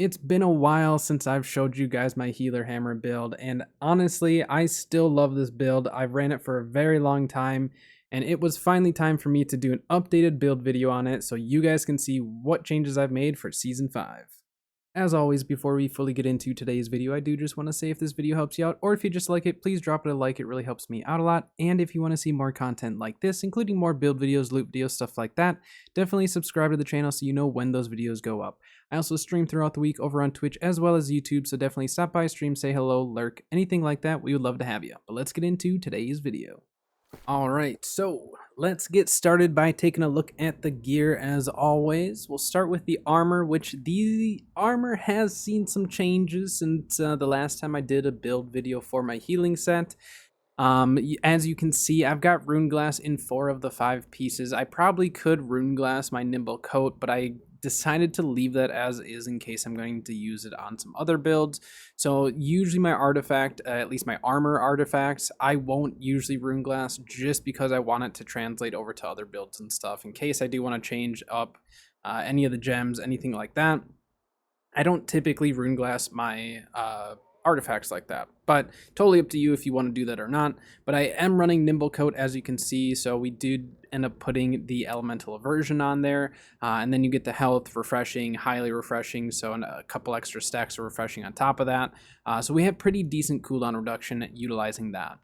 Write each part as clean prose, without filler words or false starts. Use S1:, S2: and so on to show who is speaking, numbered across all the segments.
S1: It's been a while since I've showed you guys my healer hammer build, and honestly, I still love this build. I've ran it for a very long time, and it was finally time for me to do an updated build video on it so you guys can see what changes I've made for Season 5. As always, before we fully get into today's video, I do just want to say if this video helps you out, or if you just like it, please drop it a like, it really helps me out a lot. And if you want to see more content like this, including more build videos, loot videos, stuff like that, definitely subscribe to the channel so you know when those videos go up. I also stream throughout the week over on Twitch as well as YouTube, so definitely stop by, stream, say hello, lurk, anything like that, we would love to have you. But let's get into today's video. Alright, so let's get started by taking a look at the gear as always. We'll start with the armor, which the armor has seen some changes since the last time I did a build video for my healing set. As you can see, I've got Rune Glass in 4 of the 5 pieces. I probably could Rune Glass my Nimble Coat, but I decided to leave that as is in case I'm going to use it on some other builds. So usually my artifact, at least my armor artifacts, I won't usually Rune Glass just because I want it to translate over to other builds and stuff in case I do want to change up any of the gems, anything like that. I don't typically Rune Glass my artifacts like that, but totally up to you if you want to do that or not. But I am running Nimble Coat, as you can see, so we did end up putting the elemental aversion on there, and then you get the health, refreshing, highly refreshing, so a couple extra stacks of refreshing on top of that. So we have pretty decent cooldown reduction utilizing that.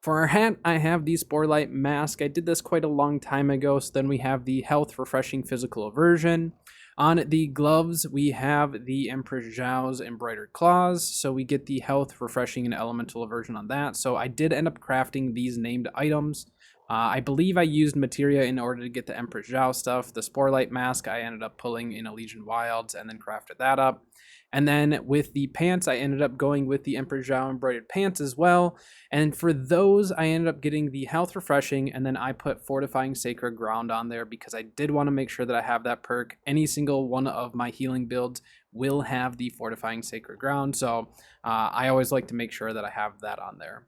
S1: For our hat, I have the Sporelight Mask. I did this quite a long time ago, so then we have the health, refreshing, physical aversion. On the gloves, we have the Empress Zhao's Embroidered Claws, so we get the health, refreshing, and elemental aversion on that. So I did end up crafting these named items. I believe I used materia in order to get the Empress Zhao stuff. The Sporelight Mask I ended up pulling in Elysian Wilds and then crafted that up. And then with the pants, I ended up going with the Emperor Zhao embroidered pants as well. And for those, I ended up getting the health refreshing, and then I put fortifying sacred ground on there because I did want to make sure that I have that perk. Any single one of my healing builds will have the fortifying sacred ground, so I always like to make sure that I have that on there.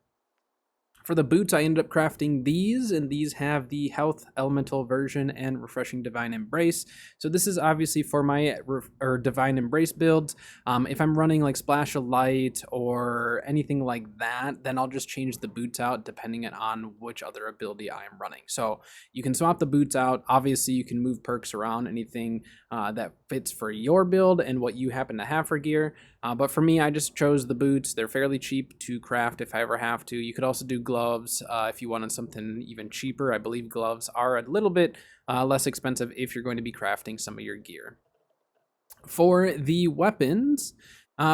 S1: For the boots, I ended up crafting these, and these have the health elemental aversion and refreshing divine embrace. So this is obviously for my divine embrace builds. If I'm running like splash of light or anything like that, then I'll just change the boots out depending on which other ability I am running. So you can swap the boots out. Obviously, you can move perks around, anything that fits for your build and what you happen to have for gear. But for me, I just chose the boots. They're fairly cheap to craft if I ever have to. You could also do gloves if you wanted something even cheaper. I believe gloves are a little bit less expensive if you're going to be crafting some of your gear. For the weapons,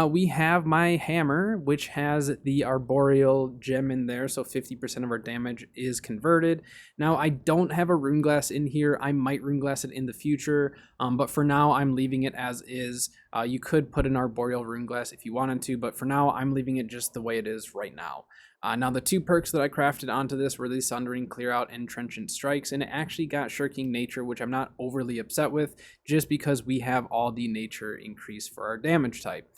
S1: we have my hammer, which has the arboreal gem in there, so 50% of our damage is converted. Now, I don't have a rune glass in here. I might rune glass it in the future, but for now, I'm leaving it as is. You could put an arboreal rune glass if you wanted to, but for now, I'm leaving it just the way it is right now. Now, the 2 perks that I crafted onto this were the Sundering Clear Out and Trenchant Strikes, and it actually got Shirking Nature, which I'm not overly upset with, just because we have all the nature increase for our damage type.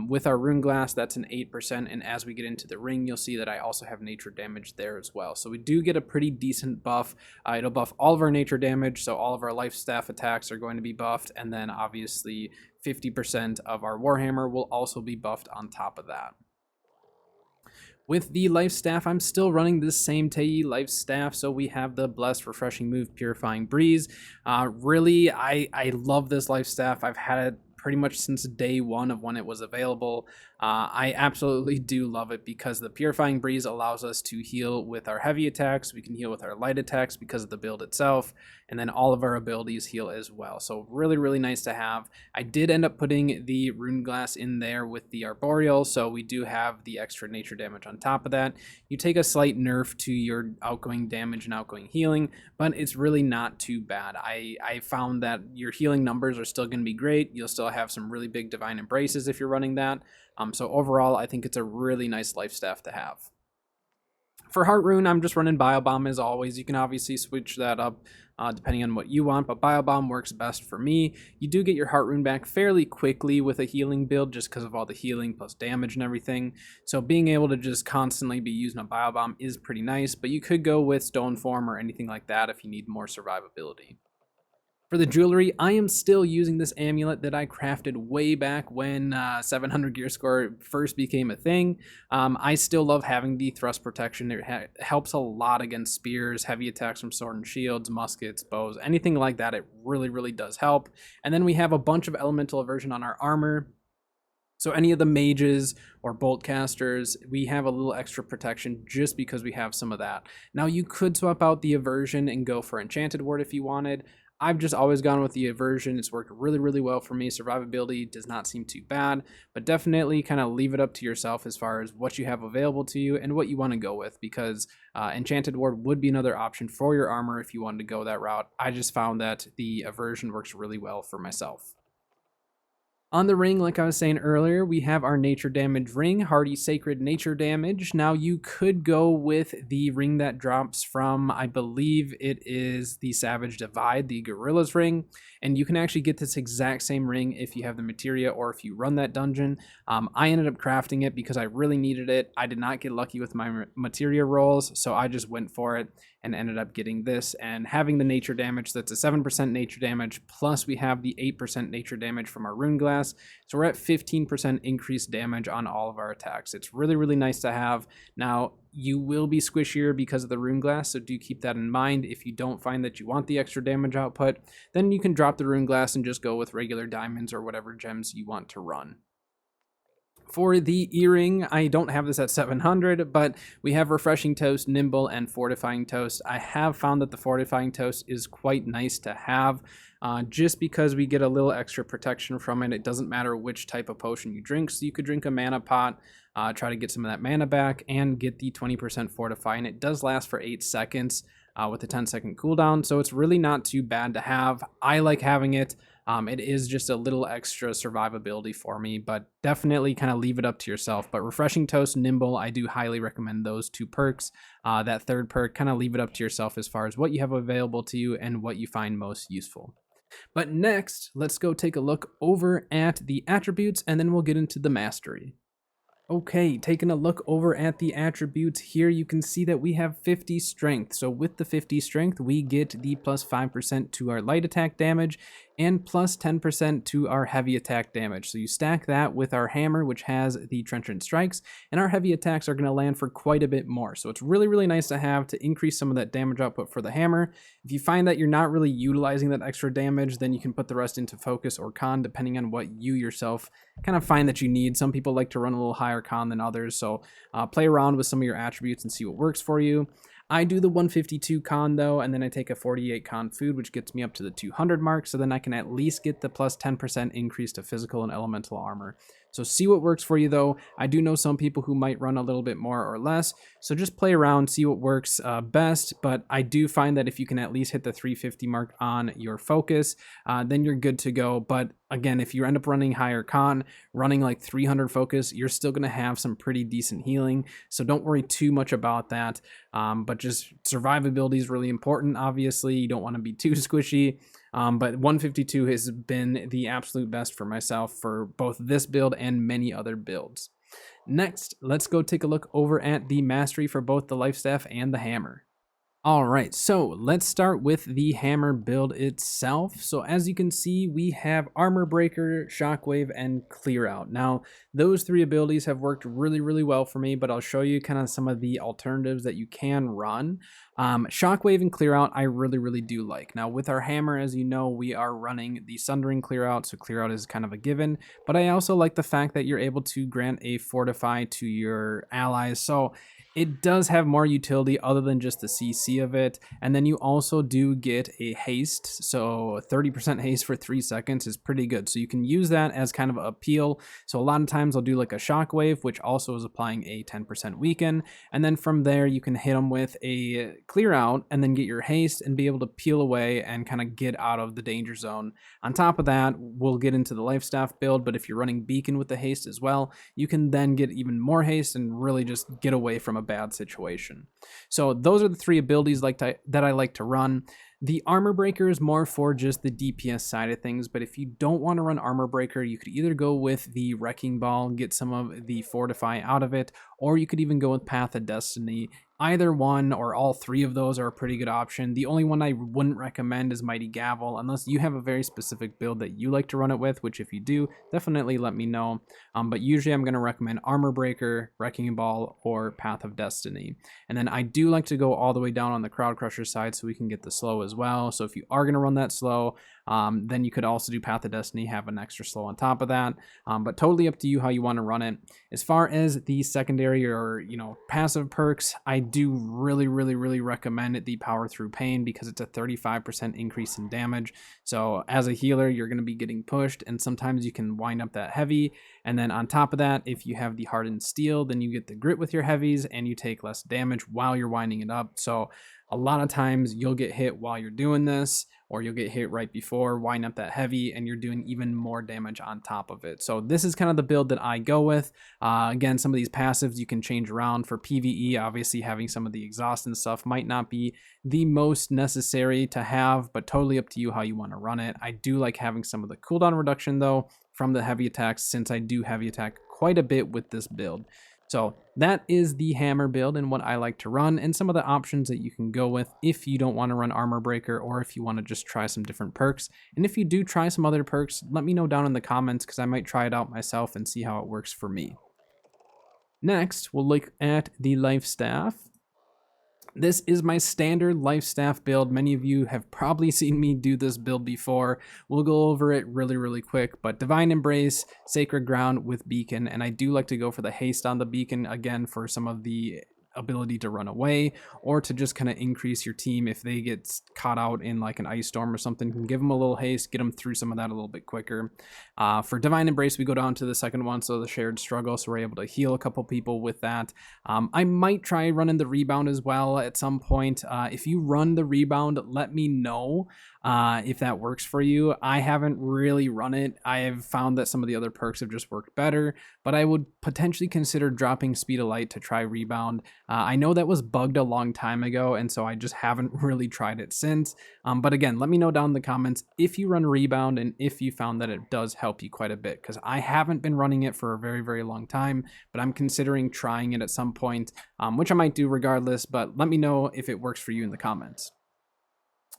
S1: With our Rune Glass, that's an 8%, and as we get into the ring, you'll see that I also have nature damage there as well. So we do get a pretty decent buff. It'll buff all of our nature damage, so all of our life staff attacks are going to be buffed, and then obviously 50% of our Warhammer will also be buffed on top of that. With the life staff, I'm still running this same Tei life staff, so we have the Blessed, Refreshing Move, Purifying Breeze. Really, I love this life staff. I've had it pretty much since day 1 of when it was available. I absolutely do love it because the Purifying Breeze allows us to heal with our heavy attacks. We can heal with our light attacks because of the build itself, and then all of our abilities heal as well. So really, really nice to have. I did end up putting the Rune Glass in there with the Arboreal, so we do have the extra nature damage on top of that. You take a slight nerf to your outgoing damage and outgoing healing, but it's really not too bad. I found that your healing numbers are still going to be great. You'll still have some really big Divine Embraces if you're running that. So overall, I think it's a really nice life staff to have. For Heart Rune, I'm just running Biobomb as always. You can obviously switch that up depending on what you want, but Biobomb works best for me. You do get your Heart Rune back fairly quickly with a healing build just because of all the healing plus damage and everything. So being able to just constantly be using a Biobomb is pretty nice, but you could go with Stone Form or anything like that if you need more survivability. For the jewelry, I am still using this amulet that I crafted way back when 700 gear score first became a thing. I still love having the thrust protection. It helps a lot against spears, heavy attacks from sword and shields, muskets, bows, anything like that. It really, really does help. And then we have a bunch of elemental aversion on our armor. So any of the mages or bolt casters, we have a little extra protection just because we have some of that. Now you could swap out the aversion and go for enchanted ward if you wanted. I've just always gone with the aversion. It's worked really, really well for me. Survivability does not seem too bad, but definitely kind of leave it up to yourself as far as what you have available to you and what you want to go with, because enchanted ward would be another option for your armor if you wanted to go that route. I just found that the aversion works really well for myself. On the ring, like I was saying earlier, we have our nature damage ring, Hardy Sacred Nature Damage. Now you could go with the ring that drops from, I believe it is the Savage Divide, the Gorilla's ring, and you can actually get this exact same ring if you have the materia or if you run that dungeon. I ended up crafting it because I really needed it. I did not get lucky with my materia rolls, so I just went for it and ended up getting this and having the nature damage. That's a 7% nature damage, plus we have the 8% nature damage from our rune glass. So we're at 15% increased damage on all of our attacks. It's really, really nice to have. Now, you will be squishier because of the rune glass, so do keep that in mind. If you don't find that you want the extra damage output, then you can drop the rune glass and just go with regular diamonds or whatever gems you want to run. For the earring, I don't have this at 700, but we have Refreshing Toast, Nimble, and Fortifying Toast. I have found that the Fortifying Toast is quite nice to have, just because we get a little extra protection from it. It doesn't matter which type of potion you drink, so you could drink a mana pot, try to get some of that mana back, and get the 20% Fortify, and it does last for 8 seconds with a 10-second cooldown, so it's really not too bad to have. I like having it. It is just a little extra survivability for me, but definitely kind of leave it up to yourself. But Refreshing Toast, Nimble, I do highly recommend those two perks. That third perk, kind of leave it up to yourself as far as what you have available to you and what you find most useful. But next, let's go take a look over at the attributes, and then we'll get into the mastery. Okay, taking a look over at the attributes here, you can see that we have 50 strength. So with the 50 strength, we get the plus 5% to our light attack damage and plus 10% to our heavy attack damage. So you stack that with our hammer, which has the Trenchant Strikes, and our heavy attacks are going to land for quite a bit more. So it's really, really nice to have to increase some of that damage output for the hammer. If you find that you're not really utilizing that extra damage, then you can put the rest into focus or con, depending on what you yourself kind of find that you need. Some people like to run a little higher con than others, so play around with some of your attributes and see what works for you. I do the 152 con though, and then I take a 48 con food, which gets me up to the 200 mark, so then I can at least get the plus 10% increase to physical and elemental armor. So see what works for you though. I do know some people who might run a little bit more or less, so just play around, see what works best, but I do find that if you can at least hit the 350 mark on your focus, then you're good to go. But again, if you end up running higher con, running like 300 focus, you're still going to have some pretty decent healing, so don't worry too much about that. But just survivability is really important. Obviously, you don't want to be too squishy. But 152 has been the absolute best for myself for both this build and many other builds. Next, let's go take a look over at the mastery for both the life staff and the hammer. All right, so let's start with the hammer build itself. So as you can see, we have Armor Breaker, Shockwave, and Clear Out. Now, those three abilities have worked really, really well for me, but I'll show you kind of some of the alternatives that you can run. Shockwave and Clear Out, I really, really do like. Now, with our hammer, as you know, we are running the Sundering Clear Out, so Clear Out is kind of a given, but I also like the fact that you're able to grant a Fortify to your allies, so it does have more utility other than just the CC of it. And then you also do get a haste. So 30% haste for 3 seconds is pretty good. So you can use that as kind of a peel. So a lot of times I'll do like a shockwave, which also is applying a 10% weaken. And then from there, you can hit them with a clear out and then get your haste and be able to peel away and kind of get out of the danger zone. On top of that, we'll get into the life staff build, but if you're running beacon with the haste as well, you can then get even more haste and really just get away from a bad situation. So those are the three abilities that I like to run. The Armor Breaker is more for just the DPS side of things, but if you don't want to run Armor Breaker, you could either go with the Wrecking Ball, get some of the Fortify out of it, or you could even go with Path of Destiny. Either one or all three of those are a pretty good option. The only one I wouldn't recommend is Mighty Gavel, unless you have a very specific build that you like to run it with, which if you do, definitely let me know. But usually I'm going to recommend Armor Breaker, Wrecking Ball, or Path of Destiny. And then I do like to go all the way down on the Crowd Crusher side so we can get the slow as well. So if you are going to run that slow, then you could also do Path of Destiny, have an extra slow on top of that. But totally up to you how you want to run it. As far as the secondary or, passive perks, I do really recommend the Power Through Pain because it's a 35% increase in damage. So as a healer, you're going to be getting pushed, and sometimes you can wind up that heavy. And then on top of that, if you have the Hardened Steel, then you get the grit with your heavies and you take less damage while you're winding it up. So a lot of times you'll get hit while you're doing this, or you'll get hit right before, wind up that heavy, and you're doing even more damage on top of it. So this is kind of the build that I go with. Again, some of these passives you can change around. For PvE, obviously having some of the exhaust and stuff might not be the most necessary to have, but totally up to you how you want to run it. I do like having some of the cooldown reduction though from the heavy attacks, since I do heavy attack quite a bit with this build. So that is the hammer build and what I like to run, and some of the options that you can go with if you don't want to run Armor Breaker, or if you want to just try some different perks. And if you do try some other perks, let me know down in the comments, because I might try it out myself and see how it works for me. Next, we'll look at the Life Staff. This is my standard Life Staff build. Many of you have probably seen me do this build before. We'll go over it really quick, but Divine Embrace, Sacred Ground with Beacon, and I do like to go for the haste on the Beacon, again, for some of the ability to run away, or to just kind of increase your team if they get caught out in like an ice storm or something. You can give them a little haste, get them through some of that a little bit quicker. For Divine Embrace, we go down to the second one, so the Shared Struggle, so we're able to heal a couple people with that. I might try running the Rebound as well at some point. If you run the Rebound, let me know if that works for you. I haven't really run it. I have found that some of the other perks have just worked better, but I would potentially consider dropping Speed of Light to try Rebound. I know that was bugged a long time ago, and so I just haven't really tried it since. But again, let me know down in the comments if you run Rebound and if you found that it does help you quite a bit, because I haven't been running it for a very long time, but I'm considering trying it at some point, which I might do regardless, but let me know if it works for you in the comments.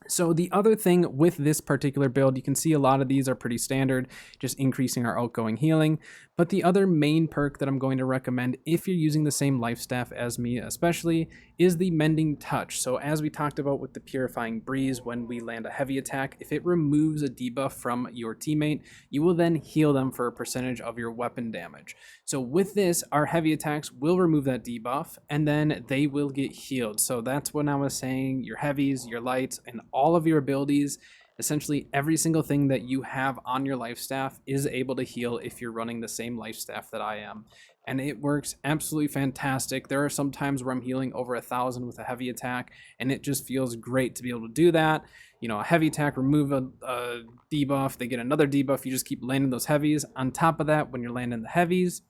S1: So the other thing with this particular build, you can see a lot of these are pretty standard, just increasing our outgoing healing. But the other main perk that I'm going to recommend if you're using the same Life Staff as me especially is the Mending Touch. So as we talked about with the Purifying Breeze, when we land a heavy attack, if it removes a debuff from your teammate, you will then heal them for a percentage of your weapon damage. So with this, our heavy attacks will remove that debuff, and then they will get healed. So that's when I was saying your heavies, your lights, and all of your abilities, essentially every single thing that you have on your Life Staff is able to heal if you're running the same Life Staff that I am. And it works absolutely fantastic. There are some times where I'm healing over 1,000 with a heavy attack, and it just feels great to be able to do that. A heavy attack, remove a debuff, they get another debuff, you just keep landing those heavies. On top of that, when you're landing the heavies,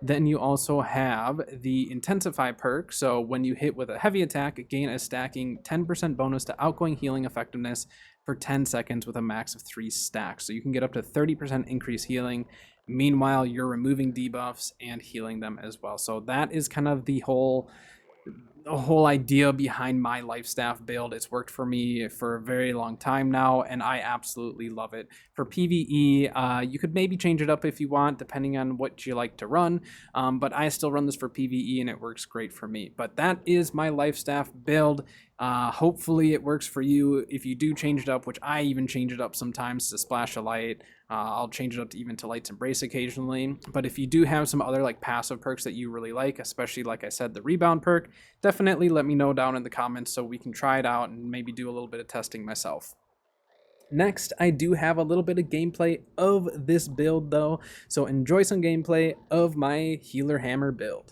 S1: then you also have the Intensify perk. So when you hit with a heavy attack, gain a stacking 10% bonus to outgoing healing effectiveness for 10 seconds with a max of 3 stacks. So you can get up to 30% increased healing. Meanwhile, you're removing debuffs and healing them as well. So that is kind of the whole idea behind my Life Staff build. It's worked for me for a very long time now, and I absolutely love it. For PvE, you could maybe change it up if you want, depending on what you like to run, but I still run this for PvE, and it works great for me. But that is my Life Staff build. Hopefully it works for you. If you do change it up, which I even change it up sometimes to Splash of Light, I'll change it up to even to Light's Embrace occasionally. But if you do have some other passive perks that you really like, especially like I said, the Rebound perk, definitely let me know down in the comments so we can try it out and maybe do a little bit of testing myself. Next, I do have a little bit of gameplay of this build though, so enjoy some gameplay of my Healer Hammer build.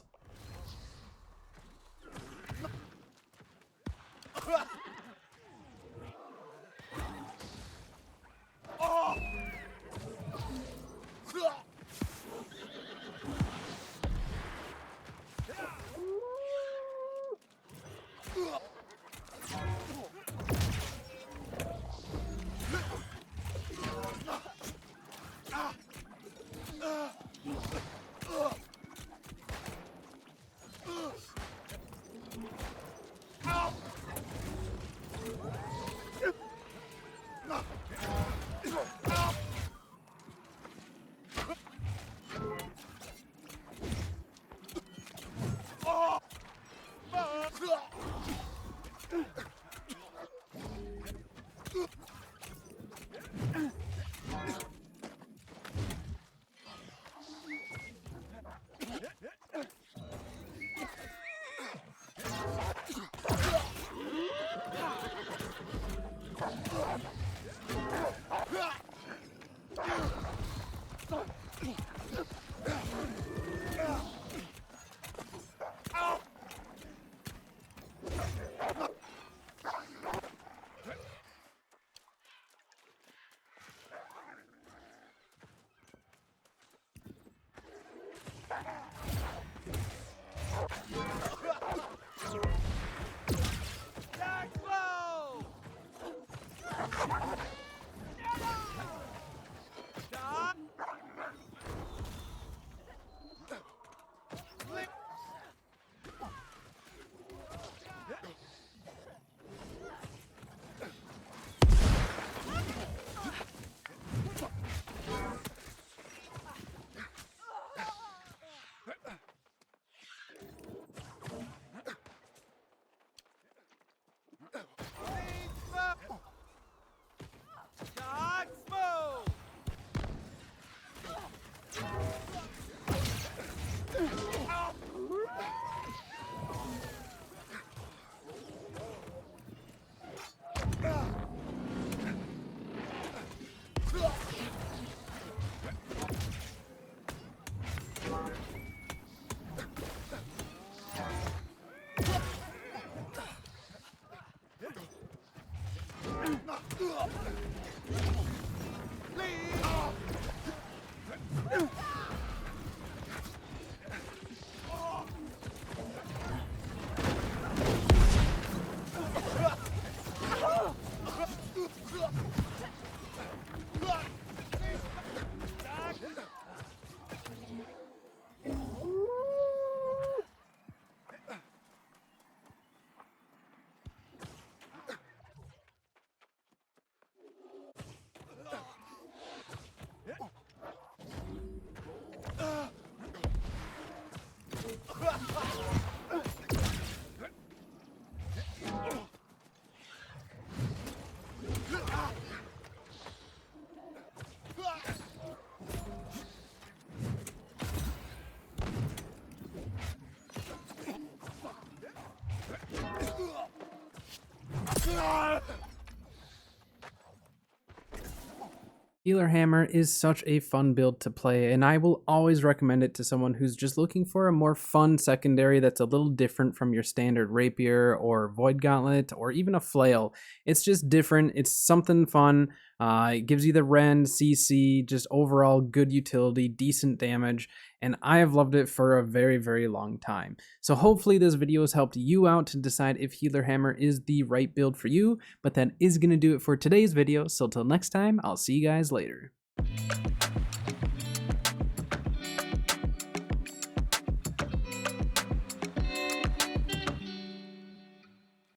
S1: Healer Hammer is such a fun build to play, and I will always recommend it to someone who's just looking for a more fun secondary that's a little different from your standard Rapier or Void Gauntlet or even a Flail. It's just different, it's something fun, it gives you the Rend, CC, just overall good utility, decent damage, and I have loved it for a very, very long time. So hopefully this video has helped you out to decide if Healer Hammer is the right build for you, but that is going to do it for today's video, so till next time, I'll see you guys later.